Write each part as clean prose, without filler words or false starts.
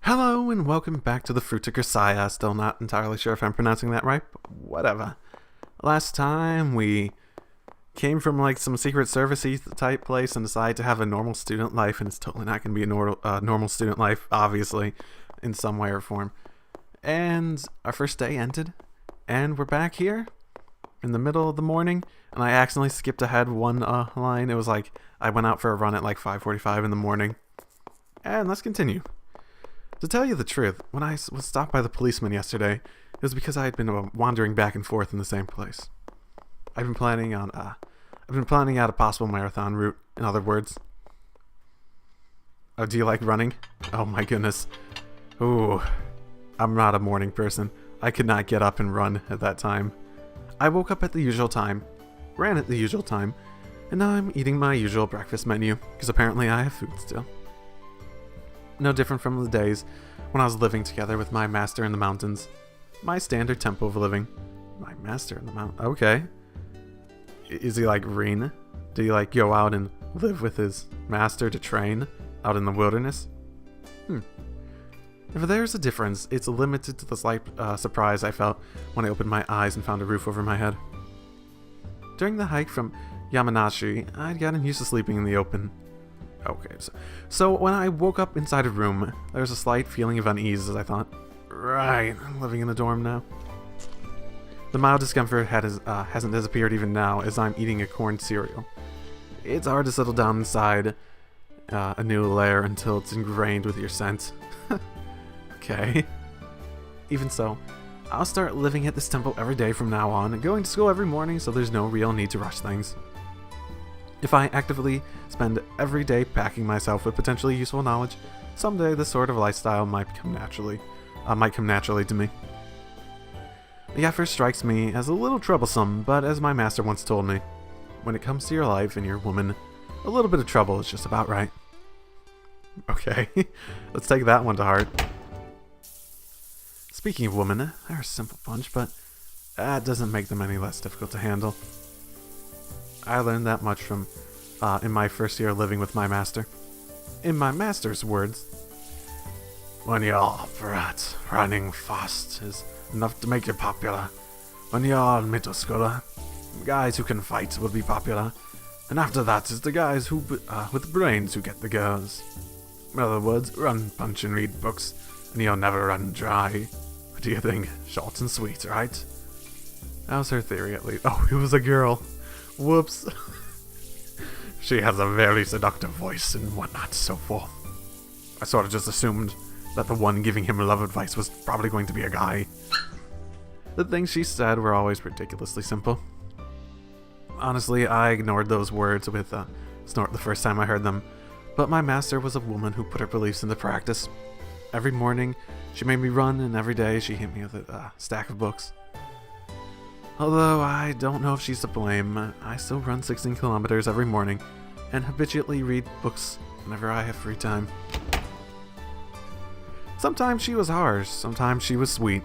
Hello and welcome back to the Fruit of Grisaia. Still not entirely sure if I'm pronouncing that right, but whatever. Last time we came from like some Secret Service-y type place and decided to have a normal student life, and it's totally not going to be a normal student life, obviously, in some way or form. And our first day ended, and we're back here in the middle of the morning, and I accidentally skipped ahead one line. It was like I went out for a run at like 5:45 in the morning. And let's continue. To tell you the truth, when I was stopped by the policeman yesterday, it was because I had been wandering back and forth in the same place. I've been planning out a possible marathon route, in other words. Oh, do you like running? Oh my goodness. Ooh, I'm not a morning person. I could not get up and run at that time. I woke up at the usual time, ran at the usual time, and now I'm eating my usual breakfast menu, because apparently I have food still. No different from the days when I was living together with my master in the mountains. My standard tempo of living. My master in the mountains. Okay. Is he like Rin? Do he like go out and live with his master to train out in the wilderness? If there's a difference, it's limited to the slight surprise I felt when I opened my eyes and found a roof over my head. During the hike from Yamanashi, I'd gotten used to sleeping in the open. Okay, so when I woke up inside a room, there was a slight feeling of unease as I thought, right, I'm living in a dorm now. The mild discomfort hasn't disappeared even now as I'm eating a corn cereal. It's hard to settle down inside a new lair until it's ingrained with your scent. Okay. Even so, I'll start living at this temple every day from now on and going to school every morning, so there's no real need to rush things. If I actively spend every day packing myself with potentially useful knowledge, someday this sort of lifestyle might come naturally to me. The effort strikes me as a little troublesome, but as my master once told me, when it comes to your life and your woman, a little bit of trouble is just about right. Okay, let's take that one to heart. Speaking of women, they're a simple bunch, but that doesn't make them any less difficult to handle. I learned that much from in my first year living with my master. In my master's words, when you're brat, running fast is enough to make you popular. When you're middle schooler, guys who can fight will be popular. And after that is the guys who with brains who get the girls. In other words, run, punch, and read books, and you'll never run dry. What do you think? Short and sweet, right? That was her theory, at least. Oh, it was a girl. Whoops. She has a very seductive voice and whatnot, so forth. I sort of just assumed that the one giving him love advice was probably going to be a guy. The things she said were always ridiculously simple. Honestly, I ignored those words with a snort the first time I heard them, but my master was a woman who put her beliefs into practice. Every morning, she made me run, and every day she hit me with a stack of books. Although I don't know if she's to blame, I still run 16 kilometers every morning and habitually read books whenever I have free time. Sometimes she was harsh, sometimes she was sweet.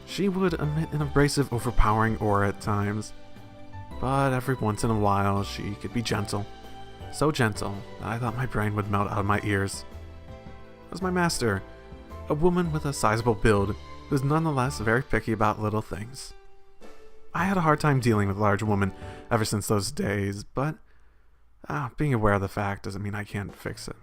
She would emit an abrasive, overpowering aura at times, but every once in a while she could be gentle. So gentle that I thought my brain would melt out of my ears. It was my master, a woman with a sizable build who was nonetheless very picky about little things. I had a hard time dealing with large women ever since those days, but being aware of the fact doesn't mean I can't fix it.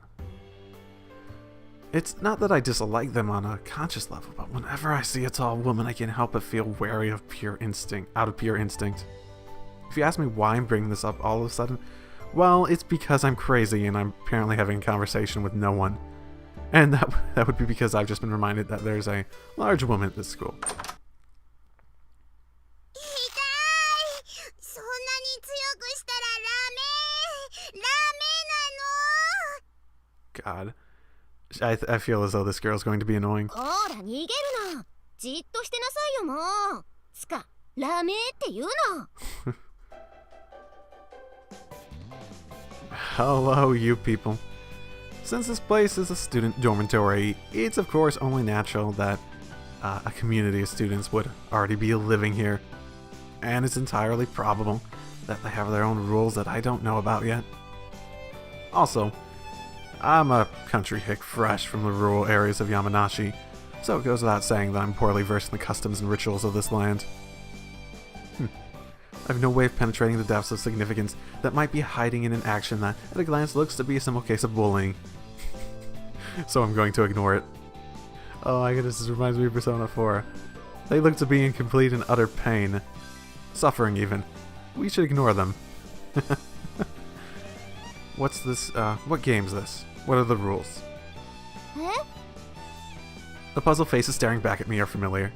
It's not that I dislike them on a conscious level, but whenever I see a tall woman, I can't help but feel wary of pure instinct. If you ask me why I'm bringing this up all of a sudden, well, it's because I'm crazy and I'm apparently having a conversation with no one. And that would be because I've just been reminded that there's a large woman at this school. God. I feel as though this girl's going to be annoying. Hello, you people. Since this place is a student dormitory, it's of course only natural that a community of students would already be living here. and it's entirely probable that they have their own rules that I don't know about yet. Also, I'm a country hick fresh from the rural areas of Yamanashi, so it goes without saying that I'm poorly versed in the customs and rituals of this land. I have no way of penetrating the depths of significance that might be hiding in an action that, at a glance, looks to be a simple case of bullying. So I'm going to ignore it. Oh my goodness, this reminds me of Persona 4. They look to be in complete and utter pain. Suffering, even. We should ignore them. What's this, what game's this? What are the rules? Huh? The puzzle faces staring back at me are familiar.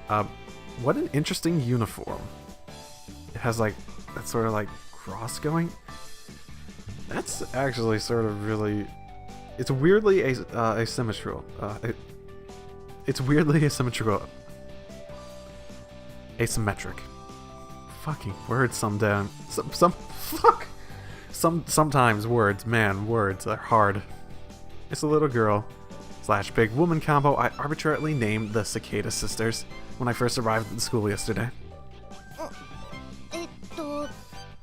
What an interesting uniform. It has like, that sort of like cross going. That's actually sort of really, it's weirdly asymmetrical. It's weirdly asymmetrical. Asymmetric. Fucking words sometimes words, man, words are hard. It's a little girl / big woman combo I arbitrarily named the Cicada Sisters when I first arrived at the school yesterday.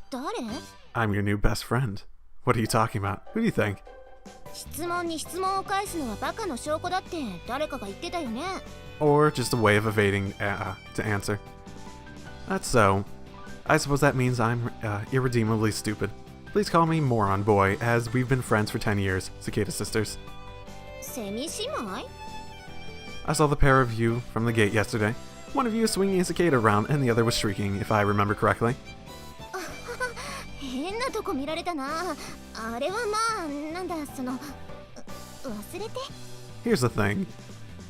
誰? I'm your new best friend. What are you talking about? Who do you think? 質問に質問を返すのはバカの証拠だって誰かが言ってたよね。 Or just a way of evading to answer. That's so. I suppose that means I'm irredeemably stupid. Please call me Moron Boy, as we've been friends for 10 years, Cicada Sisters. セミ姉妹? I saw the pair of you from the gate yesterday. One of you was swinging a cicada around, and the other was shrieking, if I remember correctly. 変なとこ見られたな。あれはまあ、なんだ、その、忘れて。 Here's the thing.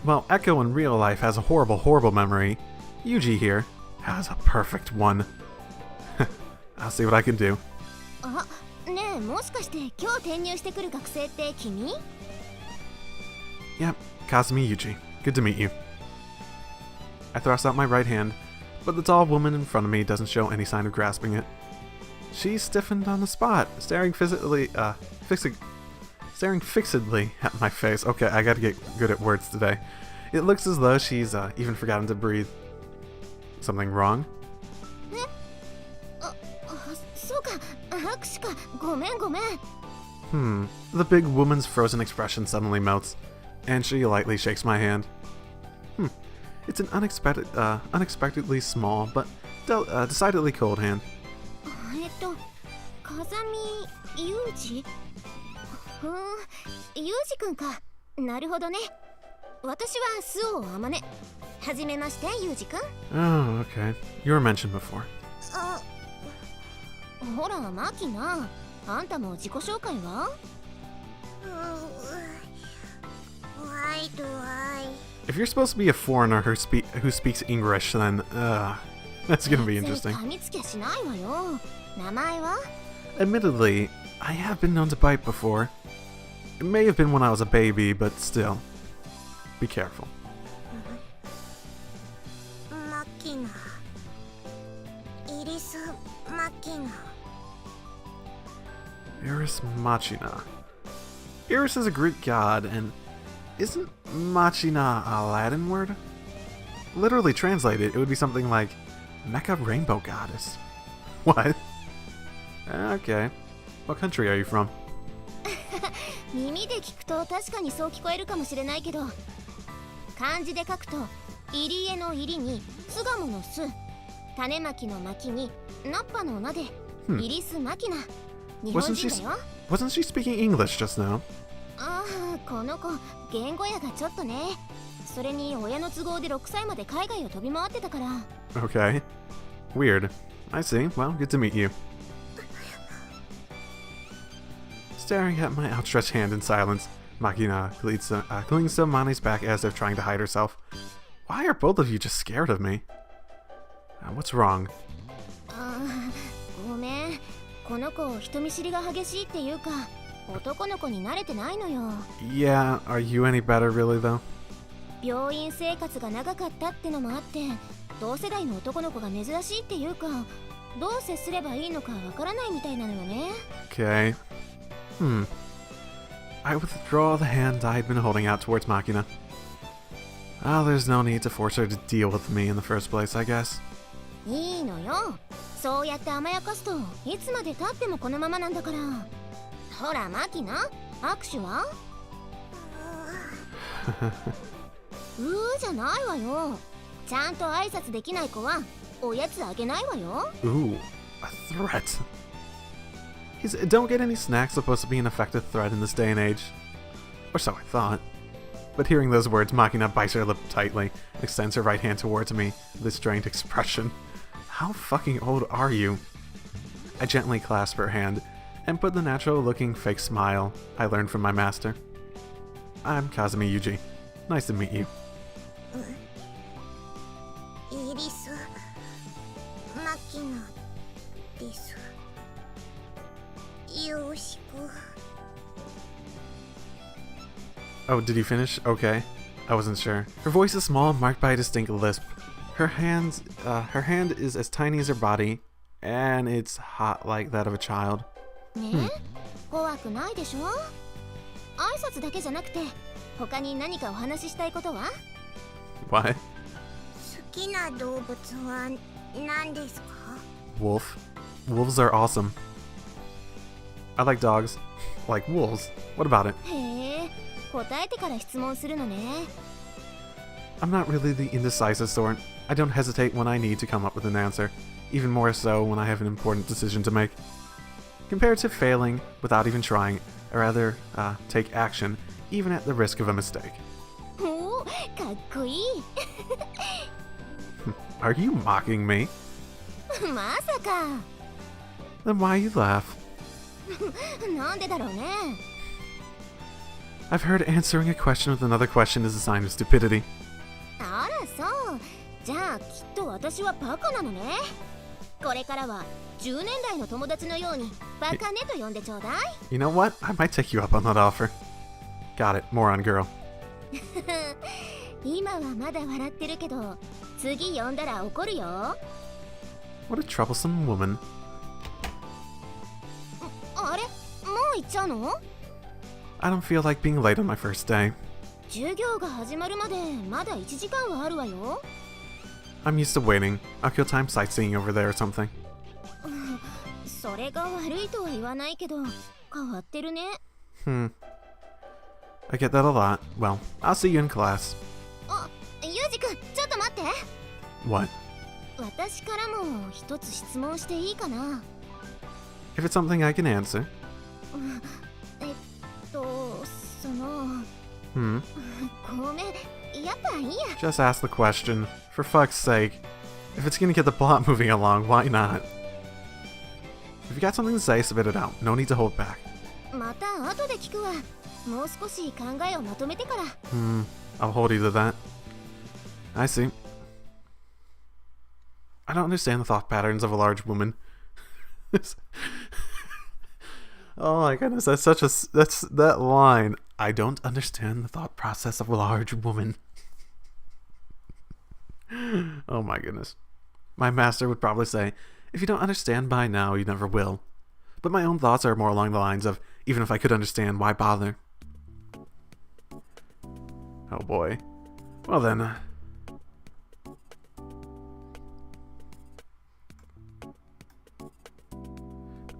Well, Echo in real life has a horrible, horrible memory. Yuuji here has a perfect one. I'll see what I can do. あ、ねえ、もしかして今日転入してくる学生って君? Yep, Kazami Yuuji. Good to meet you. I thrust out my right hand, but the tall woman in front of me doesn't show any sign of grasping it. She's stiffened on the spot, staring fixedly at my face. Okay, I gotta get good at words today. It looks as though she's even forgotten to breathe. Something wrong? そうか、握手か、ごめんごめん。 The big woman's frozen expression suddenly melts, and she lightly shakes my hand. It's an unexpectedly small, but decidedly cold hand. 風見雄二? ふん、雄二くんか。なるほどね。私は周防天音。はじめまして、雄二くん。 Oh, okay. You were mentioned before. あ、ほら、マキナ。あんたも自己紹介は? Why do I? If you're supposed to be a foreigner who speaks English, then that's gonna be interesting. 噛みつきゃしないわよ。名前は? Admittedly, I have been known to bite before. It may have been when I was a baby, but still. Be careful. Makina. Iris Makina. Iris Machina. Iris is a Greek god, and isn't Machina a Latin word? Literally translated, it would be something like Mecha Rainbow Goddess. What? Okay. What country are you from? 耳で聞くと確かにそう聞こえるかもしれないけど、漢字で書くと入り江の入りに巣鴨の巣、種まきのまきにナッパの名でイリスマキナ。日本人だよ。Wasn't she speaking English just now? ああ、この子言語やがちょっとね。それに親の都合で6歳まで海外を飛び回ってたから。 Okay. Weird. I see. Well, good to meet you. Staring at my outstretched hand in silence, Makina clings to Mani's back as if trying to hide herself. Why are both of you just scared of me? What's wrong? ごめん。この子人見知りが激しいっていうか、男の子に慣れてないのよ。 Yeah, are you any better really though? 病院生活が長かったってのもあって、同世代の男の子が珍しいっていうか、どう接すればいいのかわからないみたいなのよね。 Okay. I withdraw the hand I had been holding out towards Makina. There's no need to force her to deal with me in the first place, I guess. いいのよ。そうやって甘やかすといつまで経ってもこのままなんだから。ほらマキナ、握手は？じゃないわよ。ちゃんと挨拶できない子はおやつあげないわよ。Ooh, a threat. Don't get any snacks supposed to be an effective threat in this day and age. Or so I thought. But hearing those words, Makina bites her lip tightly and extends her right hand towards me with a strained expression. How fucking old are you? I gently clasp her hand and put the natural-looking fake smile I learned from my master. I'm Kazami Yuuji. Nice to meet you. イリス・マキナです。よろしく。 Oh, did you finish? Okay. I wasn't sure. Her voice is small, marked by a distinct lisp. Her hand is as tiny as her body, and it's hot like that of a child. ねえ、怖くないでしょ？挨拶だけじゃなくて、他に何かお話ししたいことは？ What? 好きな動物は何ですか？ Wolf. Wolves are awesome. I like dogs. Like wolves. What about it? へえ、答えてから質問するのね。I'm not really the indecisive sort. I don't hesitate when I need to come up with an answer, even more so when I have an important decision to make. Compared to failing without even trying, I rather take action, even at the risk of a mistake. おお、かっこいい。Are you mocking me? まさか。Then why you laugh? なんでだろうね。I've heard answering a question with another question is a sign of stupidity. あらそう。じゃあきっと私はバカなのね。これからは10年来の友達のようにバカねと呼んでちょうだい。You know what? I might take you up on that offer. Got it, moron girl. 今はまだ笑ってるけど、次呼んだら怒るよ。What a troublesome woman. あれ、もう行っちゃうの？ I don't feel like being late on my first day. 授業が始まるまでまだ1時間はあるわよ。I'm used to waiting. I'll kill time sightseeing over there or something. それが悪いとは言わないけど、変わってるね。I get that a lot. Well, I'll see you in class. あ、ユージくん、ちょっと待って。 What? 私からも一つ質問していいかな？ If it's something I can answer. その、ごめん、やっぱいいや。 Just ask the question. For fuck's sake. If it's gonna get the plot moving along, why not? If you got something to say, spit it out. No need to hold back. また後で聞くわ。もう少し考えをまとめてから。I'll hold you to that. I see. I don't understand the thought patterns of a large woman. Oh my goodness, that line. I don't understand the thought process of a large woman. Oh my goodness. My master would probably say, if you don't understand by now, you never will. But my own thoughts are more along the lines of, even if I could understand, why bother? Oh boy. Well then.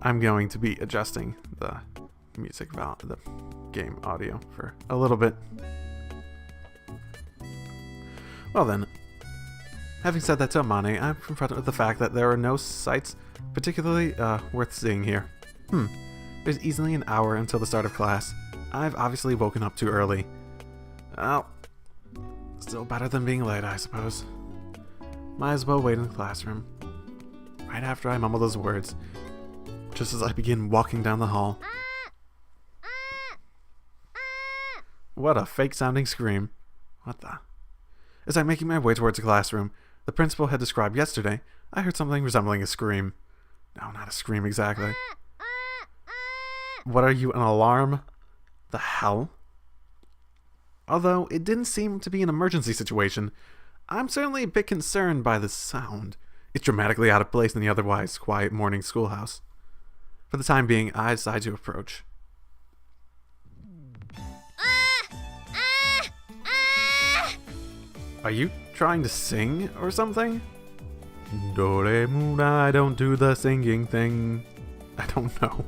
I'm going to be adjusting the the game audio for a little bit. Well then. Having said that to Amane, I'm confronted with the fact that there are no sights particularly worth seeing here. There's easily an hour until the start of class. I've obviously woken up too early. Well, still better than being late, I suppose. Might as well wait in the classroom. Right after I mumble those words, just as I begin walking down the hall. What a fake-sounding scream. What the? As I'm making my way towards the classroom the principal had described yesterday, I heard something resembling a scream. No, not a scream exactly. What are you, an alarm? The hell? Although it didn't seem to be an emergency situation, I'm certainly a bit concerned by the sound. It's dramatically out of place in the otherwise quiet morning schoolhouse. For the time being, I decide to approach. Are you trying to sing or something? Doremura, don't do the singing thing. I don't know.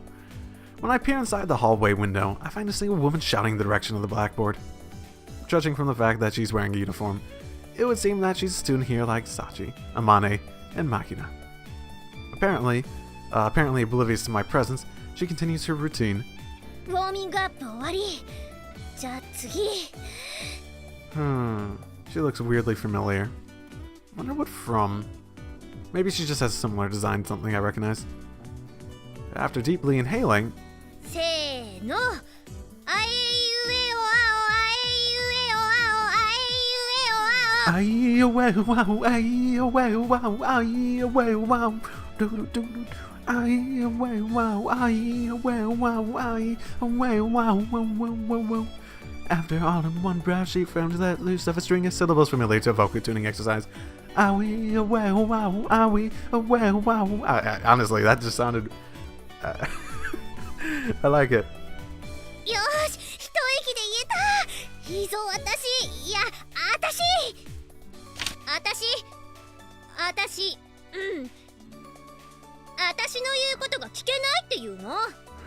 When I peer inside the hallway window, I find a single woman shouting in the direction of the blackboard. Judging from the fact that she's wearing a uniform, it would seem that she's a student here like Sachi, Amane, and Makina. Apparently oblivious to my presence, she continues her routine. ウォーミングアップ終わり。じゃあ次。She looks weirdly familiar. Wonder what from? Maybe she just has a similar design, something I recognize. After deeply inhaling, せーの。あいうえおあおあいうえおあおあいうえおあお。 Aye, wow, wow, aye, wow, wow, aye, wow, wow, do do do do, aye, wow, wow, aye, wow, wow, aye, wow, wow, wow, wow, wow, wow. After all in one breath, she framed that loose of a string of syllables familiar to a vocal tuning exercise. Aye, wow, wow, aye, wow, wow. Honestly, that just sounded. I like it. よーし、一息で言えた。いいぞ私。いや、私。私の言うことが聞けないっていうの？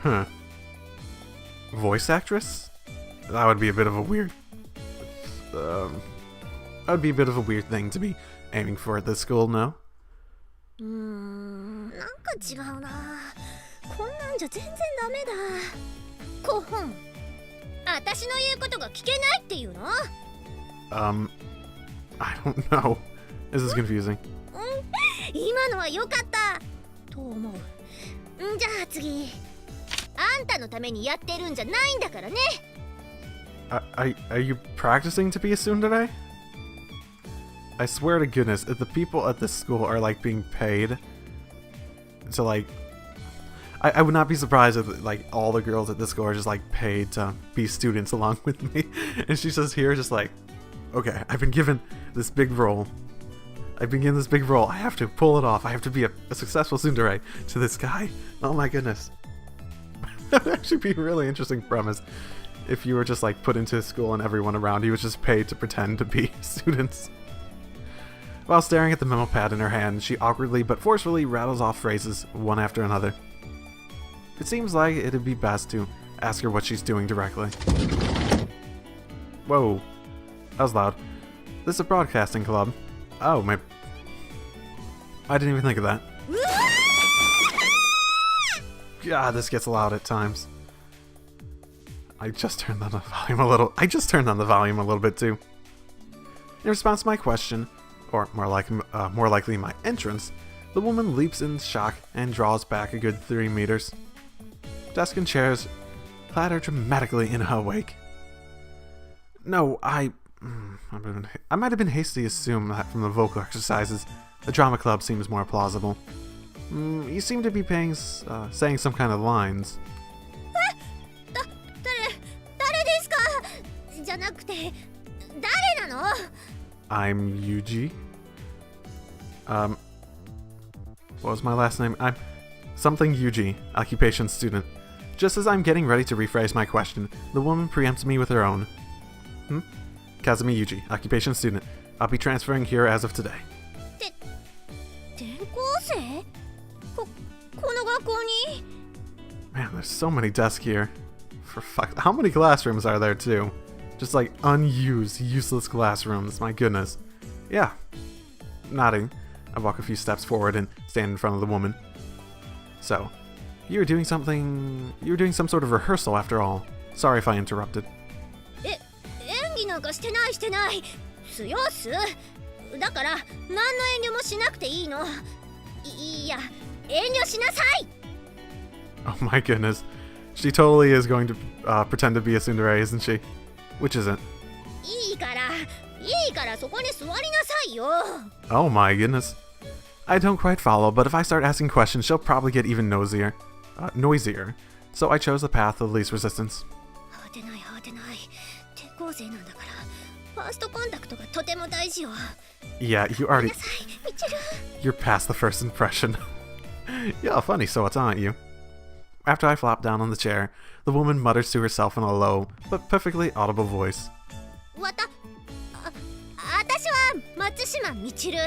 Huh. Voice actress? That would be a bit of a weird. That would be a bit of a weird thing to be aiming for at this school, no? なんか違うな。こんなんじゃ全然ダメだ。コホン。私の言うことが聞けないっていうの？ I don't know. This is confusing. 今のは良かったと思う。じゃあ次。あんたのためにやってるんじゃないんだからね。Are you practicing to be a tsundere? I swear to goodness, if the people at this school are like being paid to like, I would not be surprised if like all the girls at this school are just like paid to be students along with me, and she's just here, just like, okay, I've been given this big role. I have to pull it off. I have to be a successful tsundere to this guy. Oh my goodness. That would actually be a really interesting premise. If you were just like put into school and everyone around you was just paid to pretend to be students. While staring at the memo pad in her hand, she awkwardly but forcefully rattles off phrases one after another. It seems like it'd be best to ask her what she's doing directly. Whoa, that was loud. This is a broadcasting club. Oh, my... I didn't even think of that. God, this gets loud at times. I just turned on the volume a little bit too. In response to my question, or more likely my entrance, the woman leaps in shock and draws back a good 3 meters. Desk and chairs clatter dramatically in her wake. No, I might have been hasty to assume that from the vocal exercises, the drama club seems more plausible. You seem to be saying some kind of lines. 誰ですか？じゃなくて、誰なの？ I'm Yuuji. What was my last name? I'm something Yuuji, occupation student. Just as I'm getting ready to rephrase my question, the woman preempts me with her own. Kazami Yuuji, occupation student. I'll be transferring here as of today. 転校生？この学校に？ Man, there's so many desks here. For fuck, how many classrooms are there too? Just like unused, useless classrooms. My goodness. Yeah. Nodding, I walk a few steps forward and stand in front of the woman. So, you were doing some sort of rehearsal after all. Sorry if I interrupted. 演技なんかしてない。すよっす。だから何の遠慮もしなくていいの。いや、遠慮しなさい。 Oh my goodness. She totally is going to pretend to be a tsundere, isn't she? Which isn't. いいからそこに座りなさいよ。 Oh my goodness. I don't quite follow, but if I start asking questions, she'll probably get even noisier. So I chose the path of least resistance. 慌てない。転校生なんだから、ファーストコンタクトがとても大事よ。 Yeah, ごめんなさい、みちる。 You're past the first impression. Yeah, funny sauce, aren't you? After I flop down on the chair, the woman mutters to herself in a low, but perfectly audible voice. 私は松島みちる。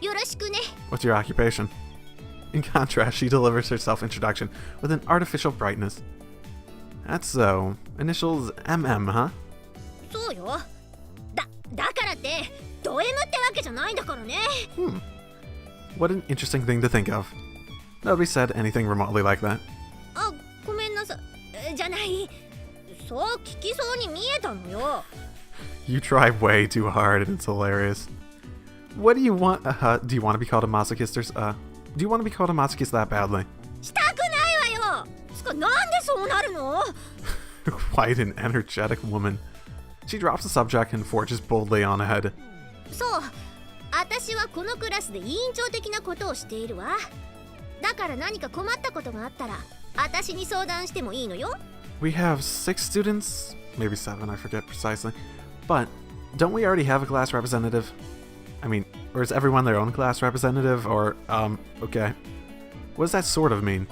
よろしくね。 What's your occupation? In contrast, she delivers her self-introduction with an artificial brightness. That's so. Initials MM, huh? そうよ。だからってド M ってわけじゃないんだからね。What an interesting thing to think of. Nobody said anything remotely like that. あ、ごめんなさい。じゃない。そう聞きそうに見えたのよ。You try way too hard and it's hilarious. What do you want? Do you want to be called a masochist or do you want to be called a masochist that badly? したくないわよ。なんでそうなるの？ Quite an energetic woman. She drops the subject and forges boldly on ahead. そう。私はこのクラスで委員長的なことをしているわ。だから何か困ったことがあったら、私に相談してもいいのよ。We have 6 students, maybe 7, I forget precisely. But don't we already have a class representative? I mean, or is everyone their own class representative? Or, okay. What does that sort of mean?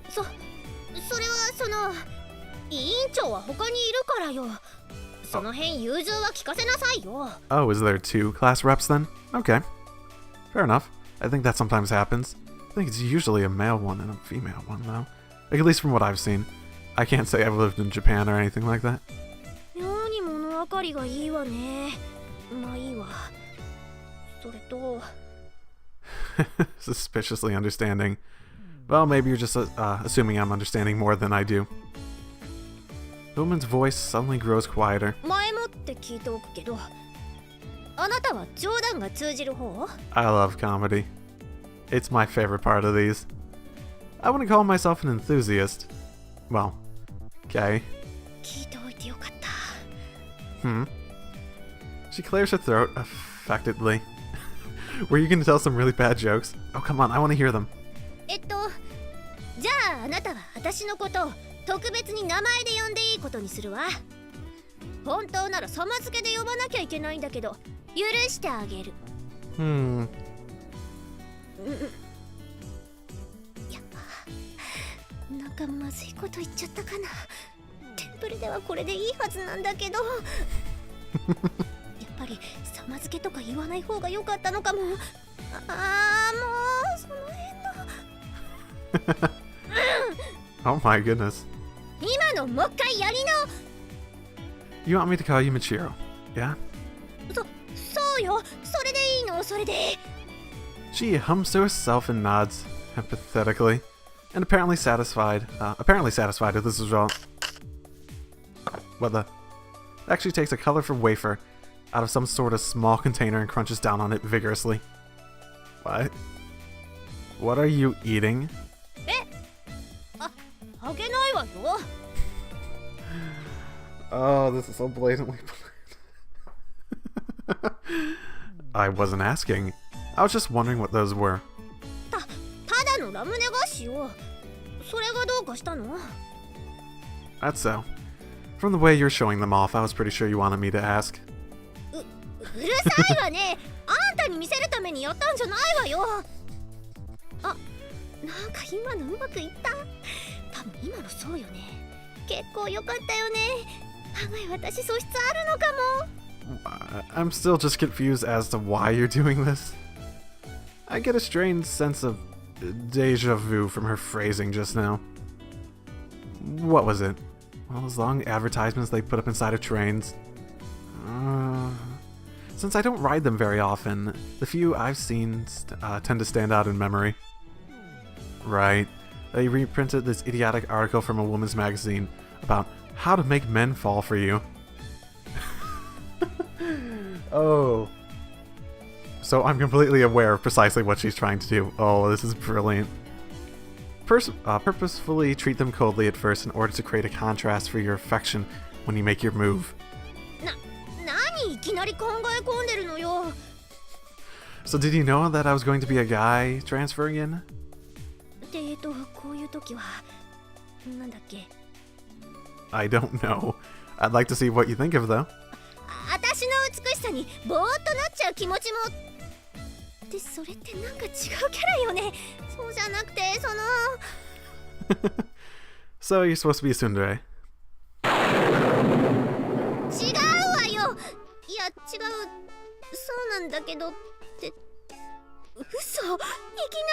それは委員長は他にいるからよ。その辺融通は聞かせなさいよ。Oh, is there 2 class reps then? Okay. Fair enough. I think that sometimes happens. I think it's usually a male one and a female one, though. Like, at least from what I've seen. I can't say I've lived in Japan or anything like that. 妙に物分かりがいいわね。まあいいわ。それとSuspiciously understanding. Well, maybe you're just assuming I'm understanding more than I do. The woman's voice suddenly grows quieter. 前もって聞いておくけど、あなたは冗談が通じる方？ I love comedy. It's my favorite part of these. I wouldn't call myself an enthusiast. Well, okay. 聞いておいてよかった。She clears her throat affectedly. Were you gonna tell some really bad jokes? Oh, come on, I want to hear them. じゃああなたは私のことを特別に名前で呼んでいいことにするわ。本当なら様付けで呼ばなきゃいけないんだけど、許してあげる。やっぱなんかまずいこと言っちゃったかな。テンプレではこれでいいはずなんだけど。やっぱり様付けとか言わない方が良かったのかも。もうその辺の。Oh my goodness. 今のもう一回やり直。 You want me to call you Michiro? Yeah? そうよ。それでいいの、それで。 She hums to herself and nods empathetically, and apparently satisfied with this result. What the? Actually takes a colorful wafer out of some sort of small container and crunches down on it vigorously. What? What are you eating? あげないわよ。 Oh, this is so blatantly. I wasn't asking. I was just wondering what those were. ただのラムネ菓子よ。それがどうかしたの？ That's so. From the way you're showing them off, I was pretty sure you wanted me to ask. うるさいわね。あんたに見せるためにやったんじゃないわよ。なんか今のうまくいった。多分今のそうよね。結構良かったよね。案外私素質あるのかも。I'm still just confused as to why you're doing this. I get a strange sense of deja vu from her phrasing just now. What was it? Well, those long advertisements they put up inside of trains. Since I don't ride them very often, the few I've seen tend to stand out in memory. Right. They reprinted this idiotic article from a woman's magazine about how to make men fall for you. Oh. So I'm completely aware of precisely what she's trying to do. Oh, this is brilliant. Purposefully treat them coldly at first in order to create a contrast for your affection when you make your move. 何いきなり考え込んでるのよ。 So did you know that I was going to be a guy transferring in? でこういう時はなんだっけ。 I don't know. I'd like to see what you think of though. 私の美しさにぼーっとなっちゃう気持ちも。でそれってなんか違うキャラよね。そうじゃなくてSo you're supposed to be a tsundere? 違うわよ。いや違う。そうなんだけどって嘘、いきな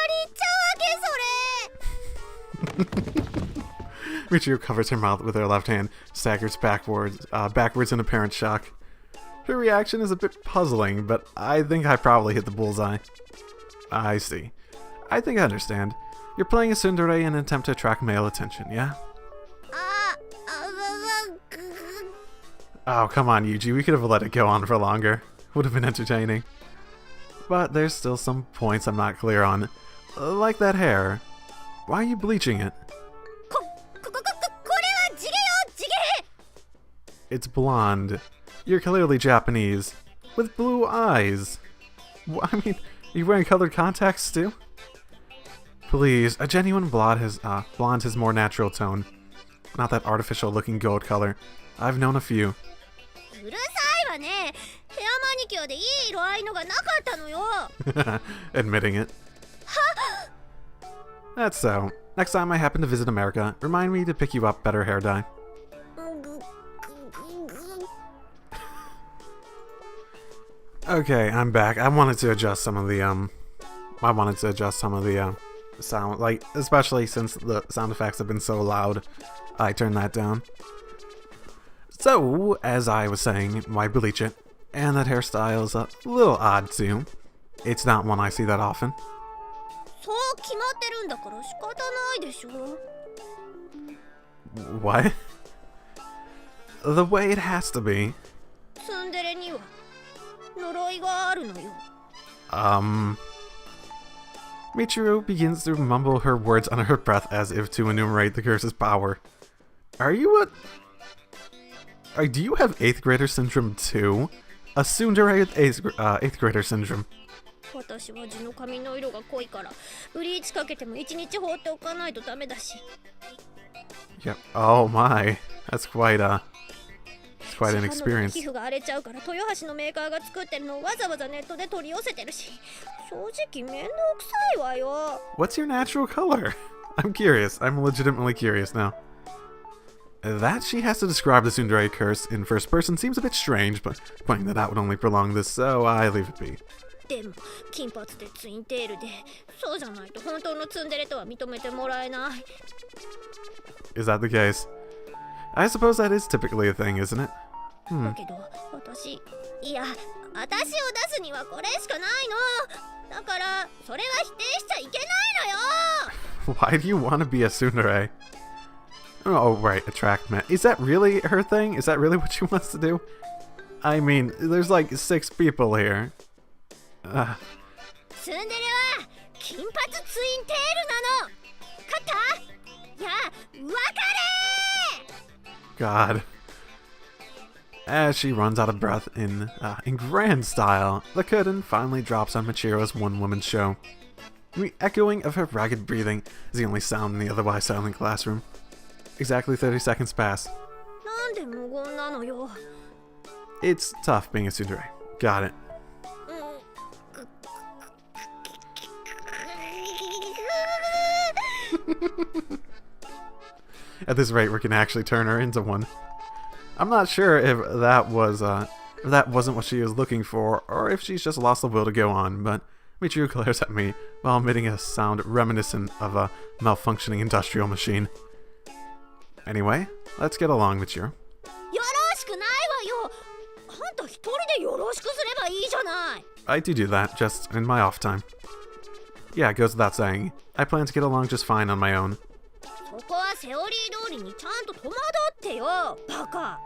り言っちゃうわけそれ。 Michiru covers her mouth with her left hand, staggers backwards in apparent shock. Her reaction is a bit puzzling, but I think I probably hit the bullseye. I see. I think I understand. You're playing a tsundere in an attempt to attract male attention, yeah? Oh, come on, Yuuji. We could have let it go on for longer. Would have been entertaining. But there's still some points I'm not clear on. Like that hair. Why are you bleaching it? It's blonde. You're clearly Japanese. With blue eyes. I mean, are you wearing colored contacts too? Please, a genuine blonde has more natural tone. Not that artificial looking gold color. I've known a few. うるさいわね。ヘアマニキュアでいい色合いのがなかったのよ。 Admitting it. That's so. Next time I happen to visit America, remind me to pick you up better hair dye. Okay, I'm back. I wanted to adjust some of the sound, like, especially since the sound effects have been so loud. I turned that down. So, as I was saying, why bleach it? And that hairstyle is a little odd too. It's not one I see that often. そう決まってるんだから仕方ないでしょ。 What? The way it has to be. ツンデレには呪いがあるのよ。Michiru begins to mumble her words under her breath as if to enumerate the curse's power. Do you have 8th grader syndrome too? A tsundere with 8th grader syndrome. 私は地の髪の色が濃いからブリーチかけても1日放っておかないとダメだし。 Yep. Oh my. That's quite an experience. 皮膚が荒れちゃうから豊橋のメーカーが作ってるのをわざわざネットで取り寄せてるし、正直めんどくさいわよ。 What's your natural color? I'm curious. I'm legitimately curious now. That she has to describe the tsundere curse in first person seems a bit strange, but pointing that out would only prolong this, so I leave it be. でも金髪でツインテールで、そうじゃないと本当のツンデレとは認めてもらえない。 Is that the case? I suppose that is typically a thing, isn't it? だけど私を出すにはこれしかないの。だからそれは否定しちゃいけないのよ。 Why do you want to be a tsundere? Oh, right, attract men. Is that really her thing? Is that really what she wants to do? I mean, there's like 6 people here. ツンデレは金髪ツインテールなの。勝った？いや、わかれ！ God. As she runs out of breath in grand style, the curtain finally drops on Michiru's one-woman show. The echoing of her ragged breathing is the only sound in the otherwise silent classroom. Exactly 30 seconds pass. なんで無言なのよ。 It's tough being a tsundere. Got it. At this rate, we can actually turn her into one. I'm not sure if that wasn't what she was looking for, or if she's just lost the will to go on, but Michiru glares at me while emitting a sound reminiscent of a malfunctioning industrial machine. Anyway, let's get along, Michiru. よろしくないわよ。あんた一人でよろしくすればいいじゃない。 I do that, just in my off time. Yeah, it goes without saying. I plan to get along just fine on my own. そこはセオリー通りにちゃんと戸惑ってよ、バカ。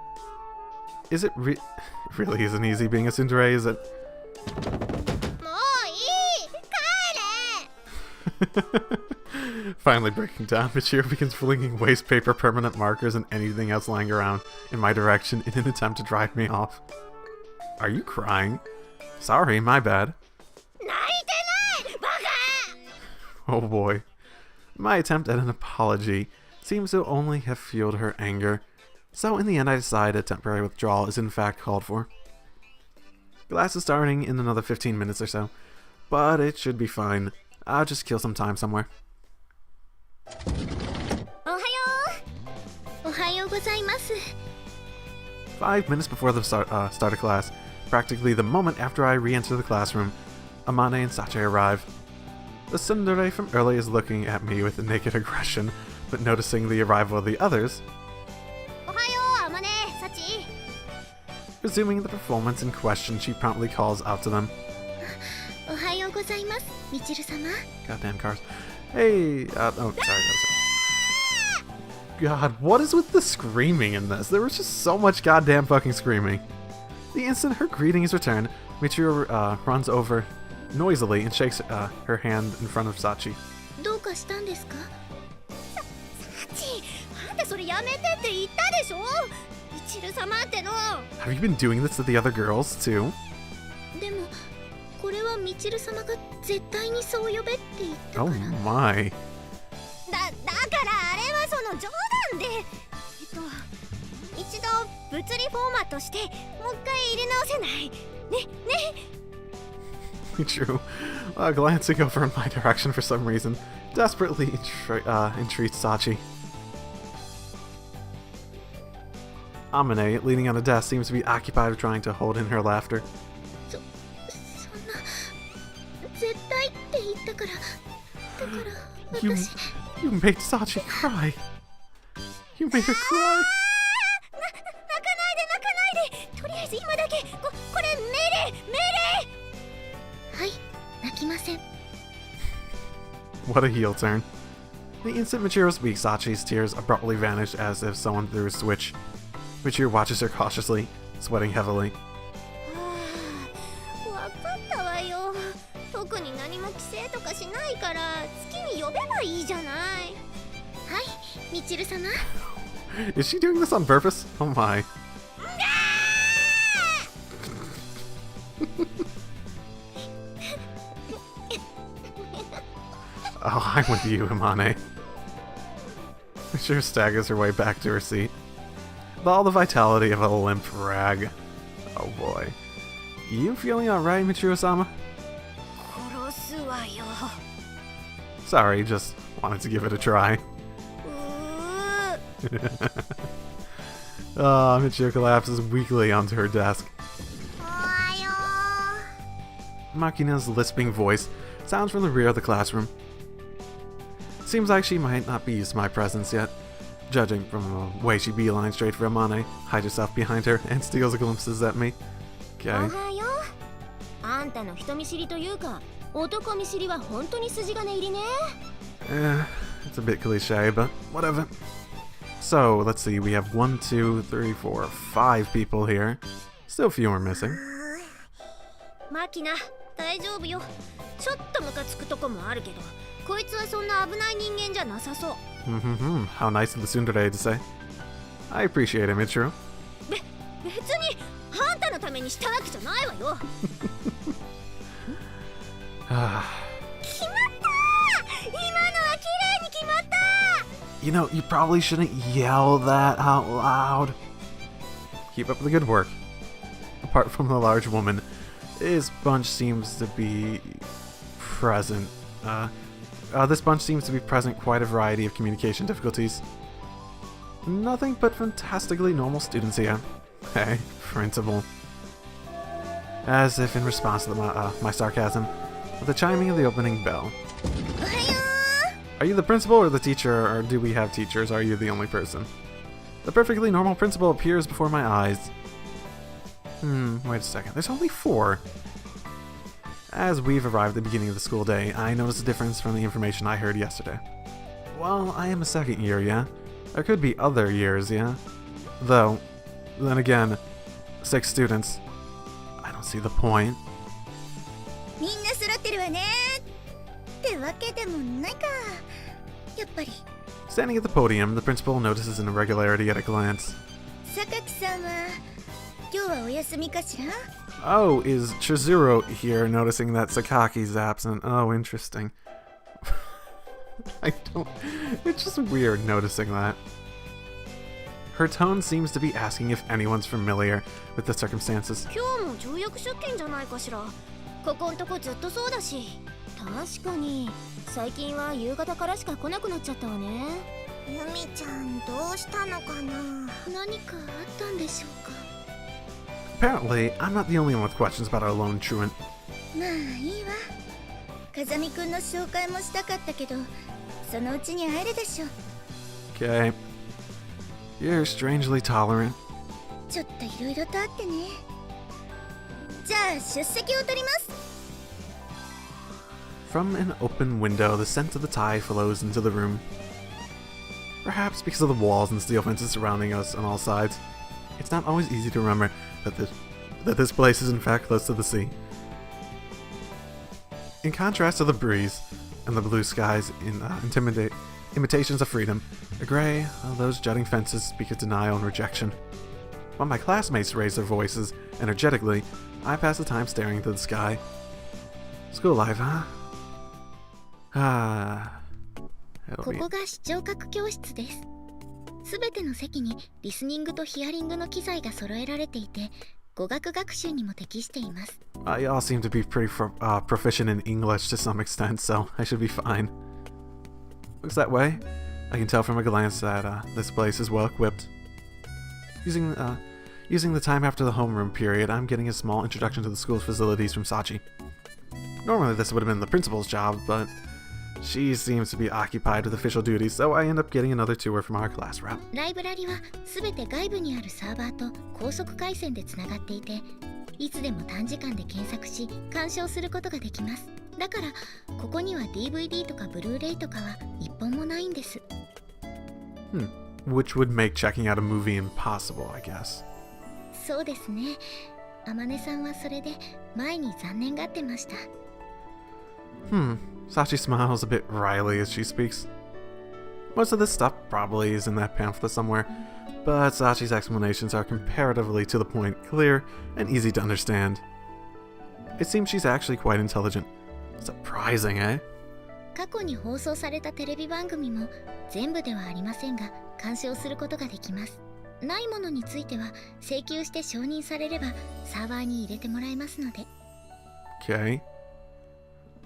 Is it really isn't easy being a tsundere, is it? もういい、帰れ。 Finally breaking down, Michiru begins flinging waste paper, permanent markers, and anything else lying around in my direction in an attempt to drive me off. Are you crying? Sorry, my bad. 泣いてない、バカ。 Oh boy. My attempt at an apology seems to only have fueled her anger, so in the end I decide a temporary withdrawal is in fact called for. Class is starting in another 15 minutes or so, but it should be fine. I'll just kill some time somewhere. おはよう。おはようございます。 5 minutes before the start of class, practically the moment after I re-enter the classroom, Amane and Sache arrive. The tsundere from early is looking at me with naked aggression, but noticing the arrival of the others, おはよう、あまね、サチ。 resuming the performance in question, she promptly calls out to them. おはようございます、みちる様。 Goddamn cars. Hey, oh, sorry. God, what is with the screaming in this? There was just so much goddamn fucking screaming. The instant her greeting is returned, Michiru runs over noisily and shakes her hand in front of Sachi. どうかしたんですか？サチ、あんたそれやめてって言ったでしょ？みちる様っての。 Have you been doing this to the other girls too? でもこれはみちる様が絶対にそう呼べって言ったから。 Oh my. だからあれはその冗談で、一度物理フォーマットしてもう一回入れ直せない？ね。True. Glancing over in my direction for some reason, desperately entreats Sachi. Amane, leaning on a desk, seems to be occupied with trying to hold in her laughter. そんな絶対って言ったから。だから私。 You made Sachi cry. You made her cry. 泣かないで。とりあえず今だけこれ命令。はい、泣きません。 What a heel turn. The instant Michiru speaks, Sachi's tears abruptly vanish as if someone threw a switch. Michiru watches her cautiously, sweating heavily. わかったわよ。特に何も規制とかしないから好きに呼べばいいじゃない。はい、みちる様。 Is she doing this on purpose? Oh my. Oh, I'm with you, Himane. Michiru staggers her way back to her seat. With all the vitality of a limp rag. Oh boy. You feeling alright, Michiru-sama? 殺すわよ。 Sorry, just wanted to give it a try. うー。Michiru collapses weakly onto her desk. おはよう。 Makina's lisping voice sounds from the rear of the classroom. Seems like she might not be used to my presence yet. Judging from the way she beelines straight for Amane, hides herself behind her, and steals glimpses at me. Okay. おはよう。あんたの人見知りというか、男見知りは本当に筋金入りね。It's a bit cliche, but whatever. So, let's see, we have 1, 2, 3, 4, 5 people here. Still few are missing. マキナ、大丈夫よ。ちょっとムカつくとこもあるけど、こいつはそんな危ない人間じゃなさそう。How nice of the tsundere to say. I appreciate it, Michiru. 別にあんたのためにしたわけじゃないわよ。決まった！今のは綺麗に決まった！ You know, you probably shouldn't yell that out loud. Keep up the good work. Apart from the large woman, this bunch seems to be present. This bunch seems to be present quite a variety of communication difficulties. Nothing but fantastically normal students here. Hey, principal. As if in response to my sarcasm, with the chiming of the opening bell. おはよ Are you the principal or the teacher, or do we have teachers? Are you the only person? The perfectly normal principal appears before my eyes. Wait a second. There's only 4. As we've arrived at the beginning of the school day, I notice a difference from the information I heard yesterday. Well, I am a second year, yeah? There could be other years, yeah? Though, then again, 6 students. I don't see the point. う。みんな揃ってるわね。ってわけでもないか。やっぱり。 Standing at the podium, the principal notices an irregularity at a glance. 榊さんは今日はお休みかしら？ Oh, is Chizuru here, noticing that Sakaki's absent? Oh, interesting. It's just weird noticing that. Her tone seems to be asking if anyone's familiar with the circumstances. 今日も重役出勤じゃないかしら。ここんとこずっとそうだし。確かに最近は夕方からしか来なくなっちゃったわね。ゆみちゃんどうしたのかな。何かあったんでしょうか。 Apparently, I'm not the only one with questions about our lone truant. まあいいわ。風見くんの紹介もしたかったけど、そのうちに会えるでしょ。 Okay. You're strangely tolerant. ちょっといろいろとあってね。じゃあ出席を取ります。 From an open window, the scent of the Thai flows into the room. Perhaps because of the walls and steel fences surrounding us on all sides, it's not always easy to remember that this place is in fact close to the sea. In contrast to the breeze and the blue skies in imitations of freedom, the gray of those jutting fences speak of denial and rejection. While my classmates raise their voices energetically, I pass the time staring into the sky. School life, huh? ここが視聴覚教室です。すべての席にリスニングとヒアリングの機材が揃えられていて、語学学習にも適しています。Y'all seem to be pretty proficient in English to some extent, so I should be fine. Looks that way. I can tell from a glance that this place is well equipped. Using the time after the homeroom period, I'm getting a small introduction to the school's facilities from Sachi. Normally this would have been the principal's job, but she seems to be occupied with official duties, so I end up getting another tour from our class rep. ライブラリはすべて外部にあるサーバーと高速回線でつながっていて、いつでも短時間で検索し鑑賞することができます。だからここには DVD とかブルーレイとかは一本もないんです。Which would make checking out a movie impossible, I guess. そうですね。あまねさんはそれで前に残念がってました。Sachi smiles a bit wryly as she speaks. Most of this stuff probably is in that pamphlet somewhere, but Sachi's explanations are comparatively to the point, clear, and easy to understand. It seems she's actually quite intelligent. Surprising, eh? 過去に放送されたテレビ番組も全部ではありませんが鑑賞することができます。ないものについては請求して承認されればサーバーに入れてもらえますので。 Okay.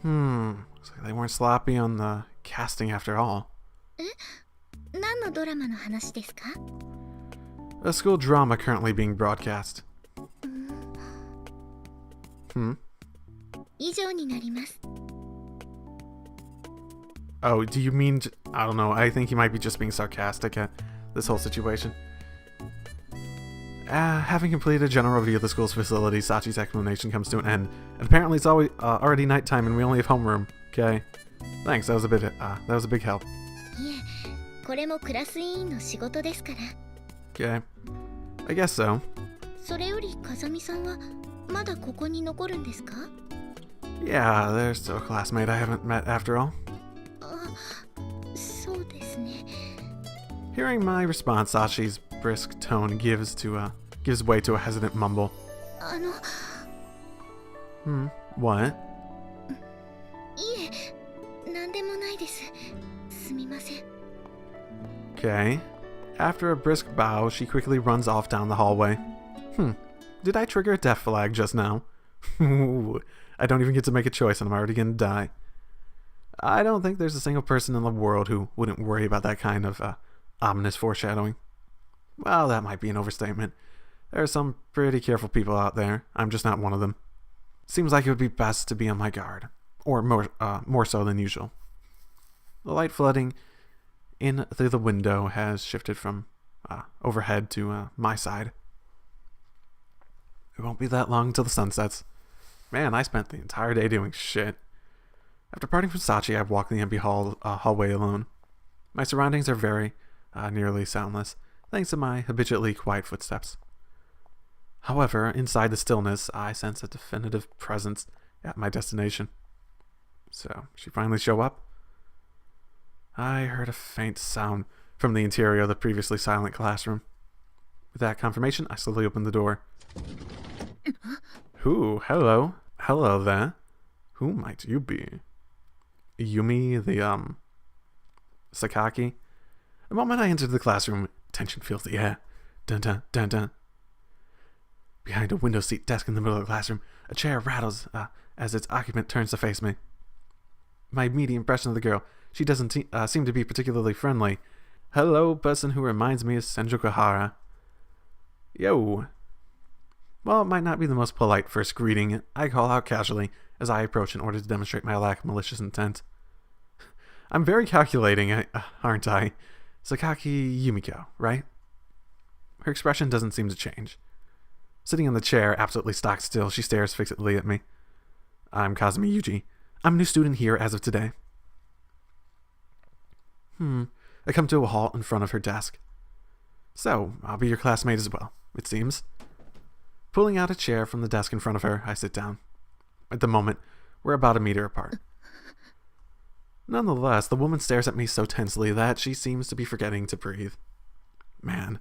Looks like they weren't sloppy on the casting after all. 何のドラマの話ですか？ A school drama currently being broadcast. 以上になります。 Oh, do you mean... I don't know, I think he might be just being sarcastic at this whole situation. Having completed a general review of the school's facilities, Sachi's explanation comes to an end. And apparently it's already nighttime and we only have homeroom. Okay. Thanks, that was a big help. いえ、これもクラス委員の仕事ですから。 Okay. I guess so. それより風見さんはまだここに残るんですか？ Yeah, there's still a classmate I haven't met after all. そうですね。 Hearing my response, Sachi's brisk tone gives way to a hesitant mumble. What? いえ、なんでもないです。すみません。 Okay. After a brisk bow, she quickly runs off down the hallway. Did I trigger a death flag just now? I don't even get to make a choice and I'm already gonna die. I don't think there's a single person in the world who wouldn't worry about that kind of ominous foreshadowing. Well, that might be an overstatement. There are some pretty careful people out there. I'm just not one of them. Seems like it would be best to be on my guard. Or more so than usual. The light flooding in through the window has shifted from overhead to my side. It won't be that long until the sun sets. Man, I spent the entire day doing shit. After parting from Sachi, I've walked the empty hallway alone. My surroundings are very nearly soundless, thanks to my habitually quiet footsteps. However, inside the stillness, I sense a definitive presence at my destination. So, she finally show up? I heard a faint sound from the interior of the previously silent classroom. With that confirmation, I slowly opened the door. Ooh, hello. Hello there. Who might you be? Yumi, the, Sakaki? The moment I entered the classroom, tension fills the air. Dun dun dun dun. Behind a window seat desk in the middle of the classroom, a chair rattles as its occupant turns to face me. My immediate impression of the girl, she doesn't seem to be particularly friendly. Hello, person who reminds me of Senju Kohara. Yo. While it might not be the most polite first greeting, I call out casually, as I approach in order to demonstrate my lack of malicious intent. I'm very calculating, aren't I? Sakaki Yumiko, right? Her expression doesn't seem to change. Sitting in the chair, absolutely stock still, she stares fixedly at me. I'm Kazami Yuuji. I'm a new student here as of today. I come to a halt in front of her desk. So, I'll be your classmate as well, it seems. Pulling out a chair from the desk in front of her, I sit down. At the moment, we're about a meter apart. Nonetheless, the woman stares at me so tensely that she seems to be forgetting to breathe. Man,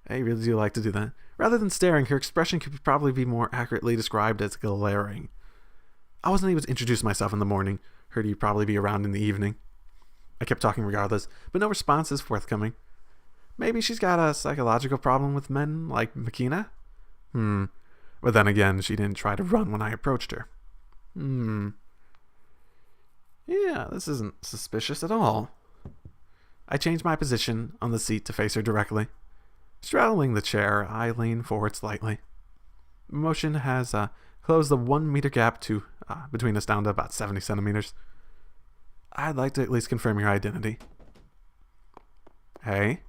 I really do like to do that. Rather than staring, her expression could probably be more accurately described as glaring. I wasn't able to introduce myself in the morning. Heard you'd probably be around in the evening. I kept talking regardless, but no response is forthcoming. Maybe she's got a psychological problem with men like Makina? But then again, she didn't try to run when I approached her. Yeah, this isn't suspicious at all. I change my position on the seat to face her directly. Straddling the chair, I lean forward slightly. Motion has closed the 1 meter gap between us down to about 70 centimeters. I'd like to at least confirm your identity. Hey?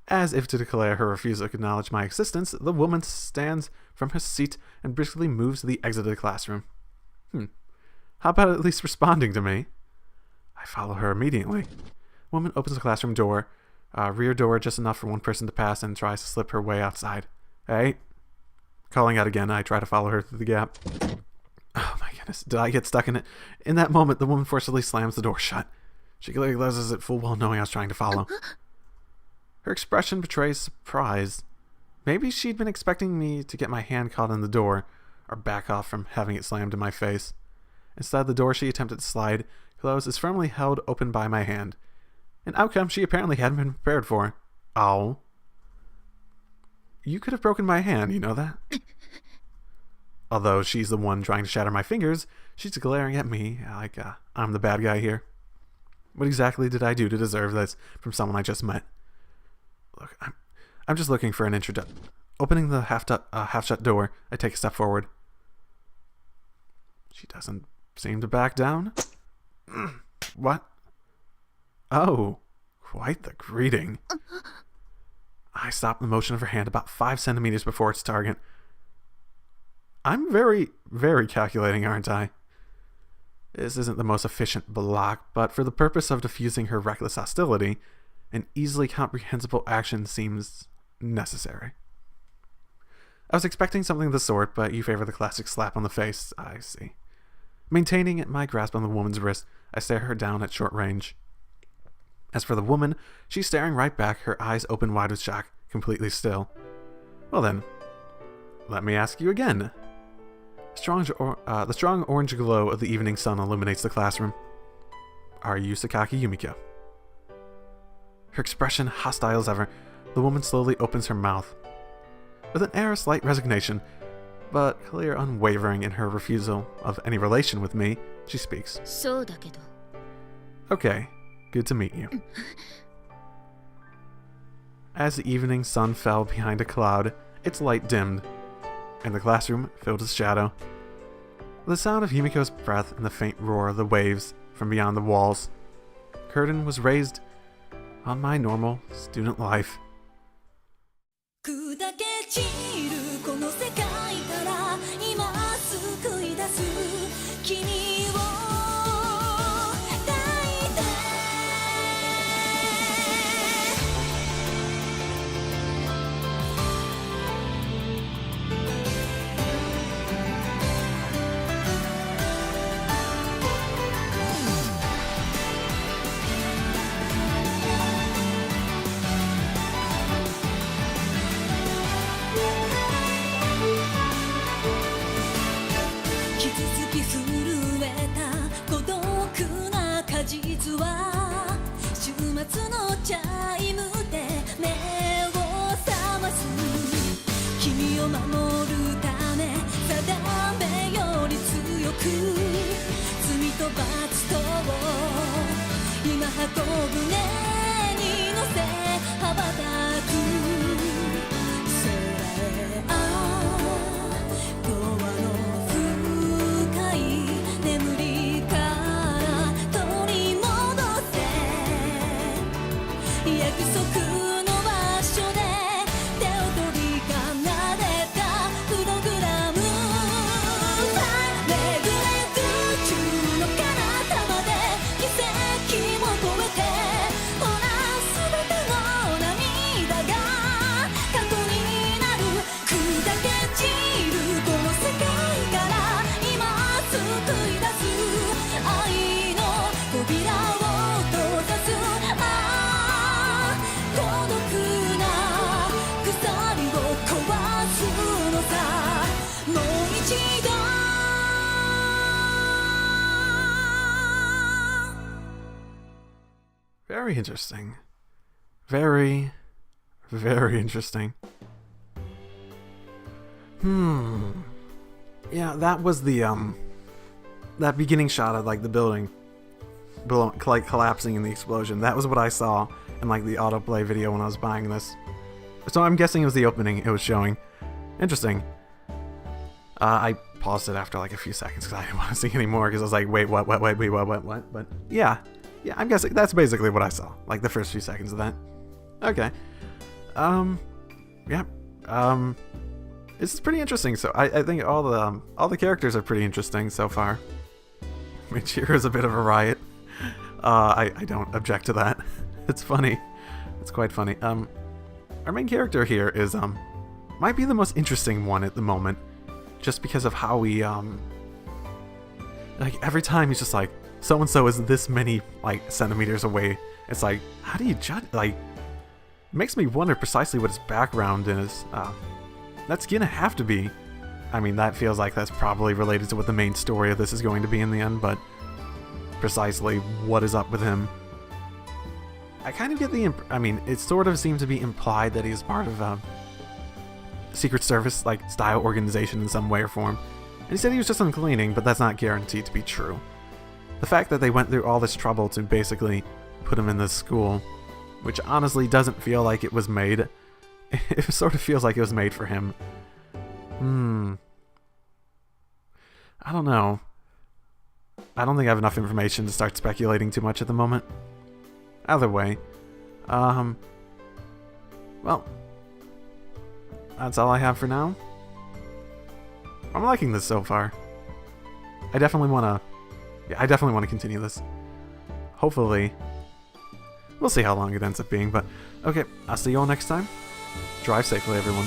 As if to declare her refusal to acknowledge my existence, the woman stands from her seat and briskly moves to the exit of the classroom. How about at least responding to me? I follow her immediately. Woman opens the classroom door, rear door just enough for one person to pass, and tries to slip her way outside. Hey? Calling out again, I try to follow her through the gap. Oh my goodness, did I get stuck in it? In that moment, the woman forcibly slams the door shut. She clearly closes it full well knowing I was trying to follow. Her expression betrays surprise. Maybe she'd been expecting me to get my hand caught in the door, or back off from having it slammed in my face. Instead, the door she attempted to slide close is firmly held open by my hand. An outcome she apparently hadn't been prepared for. Ow. You could have broken my hand, you know that? Although she's the one trying to shatter my fingers, she's glaring at me like I'm the bad guy here. What exactly did I do to deserve this from someone I just met? Look, I'm just looking for an introduction. Opening the half-shut door, I take a step forward. She doesn't seem to back down. What? Oh, quite the greeting. I stop the motion of her hand about 5 centimeters before its target. I'm very, very calculating, aren't I? This isn't the most efficient block, but for the purpose of diffusing her reckless hostility, an easily comprehensible action seems necessary. I was expecting something of the sort, but you favor the classic slap on the face, I see. Maintaining my grasp on the woman's wrist, I stare her down at short range. As for the woman, she's staring right back, her eyes open wide with shock, completely still. Well then, let me ask you again. The strong orange glow of the evening sun illuminates the classroom. Are you Sakaki Yumiko? Her expression hostile as ever, the woman slowly opens her mouth. With an air of slight resignation, but clear unwavering in her refusal of any relation with me, she speaks. Okay, good to meet you. As the evening sun fell behind a cloud, its light dimmed, and the classroom filled with shadow. The sound of Yumiko's breath and the faint roar of the waves from beyond the walls, curtain was raised on my normal student life. 束の場所で手を取り奏でたプログラム巡れ宇宙の彼方まで奇跡求めてほら全ての涙が過去になる砕け散るこの世界から今救い出す愛の扉を閉ざす孤独な鎖を壊すのさもう一度 Very interesting. Very, very interesting. Yeah, that was the, that beginning shot of, like, the building, like, collapsing in the explosion. That was what I saw in, like, the autoplay video when I was buying this. So I'm guessing it was the opening it was showing. Interesting. I paused it after, like, a few seconds because I didn't want to see anymore because I was like, wait, what? But, yeah, I'm guessing that's basically what I saw, like, the first few seconds of that. Okay. Yeah. It's pretty interesting. So I think all the characters are pretty interesting so far. Michiru's a bit of a riot. I don't object to that. It's funny. It's quite funny. Our main character here is might be the most interesting one at the moment, just because of how he like every time he's just like, so and so is this many like centimeters away. It's like, how do you judge? Like, makes me wonder precisely what his background is. That's gonna have to be. I mean, that feels like that's probably related to what the main story of this is going to be in the end, but precisely what is up with him. I kind of get the I mean, it sort of seemed to be implied that he's part of a Secret Service, like, style organization in some way or form. And he said he was just on cleaning, but that's not guaranteed to be true. The fact that they went through all this trouble to basically put him in this school, which honestly doesn't feel like it was made. It sort of feels like it was made for him. I don't know. I don't think I have enough information to start speculating too much at the moment. Either way. Well, that's all I have for now. I'm liking this so far. I definitely want to continue this. Hopefully. We'll see how long it ends up being, but okay, I'll see you all next time. Drive safely, everyone.